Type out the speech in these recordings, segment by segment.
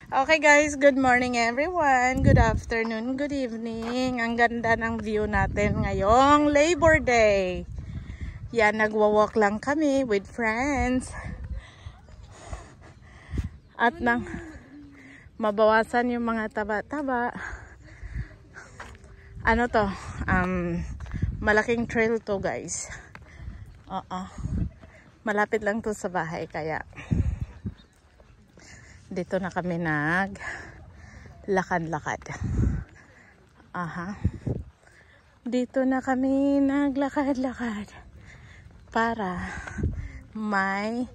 Okay guys, good morning everyone. Good afternoon, good evening. Ang ganda ng view natin ngayong Labor Day. Yan, nagwa-walk lang kami with friends. At nang mabawasan yung mga taba-taba. Ano to? Malaking trail to guys. Malapit lang to sa bahay kaya dito na kami lakad-lakad. Dito na kami naglakad-lakad para may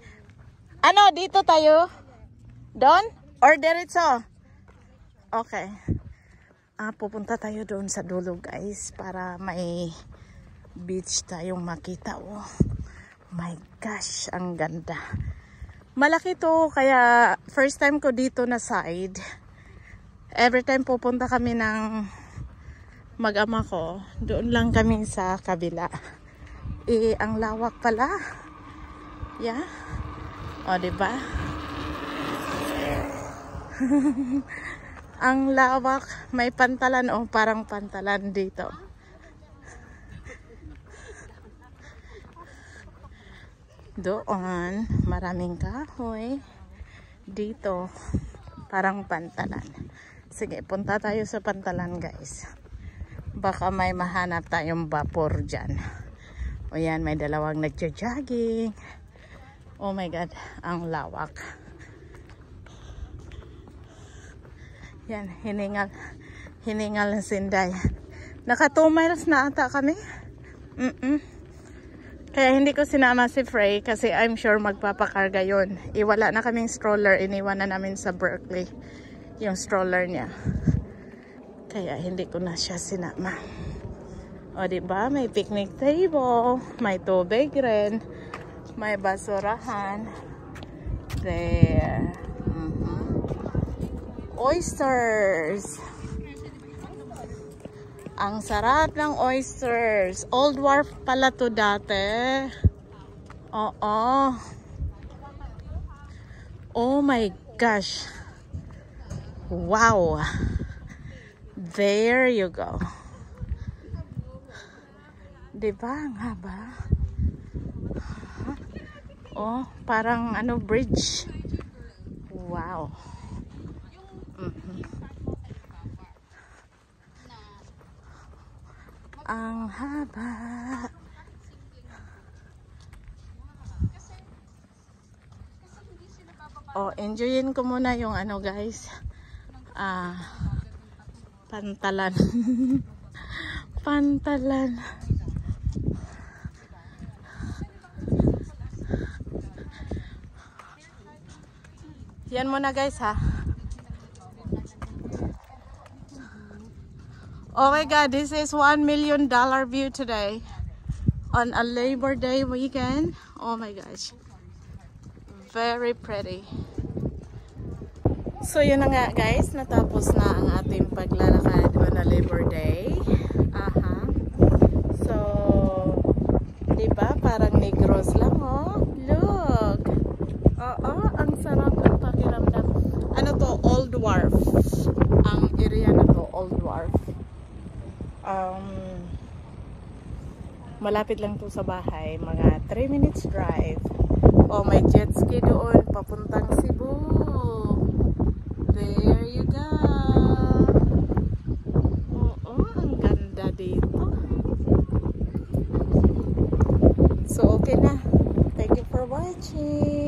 dito tayo? Doon? Or diretso? Okay. Pupunta tayo doon sa dulo guys para may beach tayong makita. Oh my gosh, ang ganda. Malaki to, kaya first time ko dito na side. Every time pupunta kami ng mag-ama ko, doon lang kami sa kabila. Ang lawak pala. Yeah. O, diba? Ang lawak. May pantalan o parang pantalan dito. Doon, maraming kahoy. Dito, parang pantalan. Sige, punta tayo sa pantalan guys. Baka may mahanap tayong vapor dyan. O yan, may dalawang nagja-jogging. Oh my God, ang lawak. Yan, hiningal na Sinday. Naka 2 miles na ata kami. Kaya hindi ko sinama si Frey kasi I'm sure magpapakarga yun. Iwala na kaming stroller. Iniwan na namin sa Berkeley yung stroller niya. Kaya hindi ko na siya sinama. O diba? May picnic table. May tubig rin. May basurahan. There. Oysters. Ang sarap ng oysters. Old Wharf pala to dati. Oo. Oh my gosh. Wow. There you go. Diba? Ang haba. Oh, parang bridge. Wow. Ang haba. Enjoyin ko muna yung guys. Pantalan. Pantalan. Yan muna guys ha. Oh my God, this is $1 million view today on a Labor Day weekend. Oh my gosh, very pretty. So yun na nga guys, natapos na ang ating paglalakad on a Labor Day. So, diba parang Negros lang oh. Look. Ang sarap ng pakiramdam. Ano to? Old Wharf. Ang area na to, Old Wharf. Malapit lang to sa bahay, mga 3 minutes drive. May jet ski doon papuntang Cebu. There you go. Ang ganda dito. So okay na. Thank you for watching.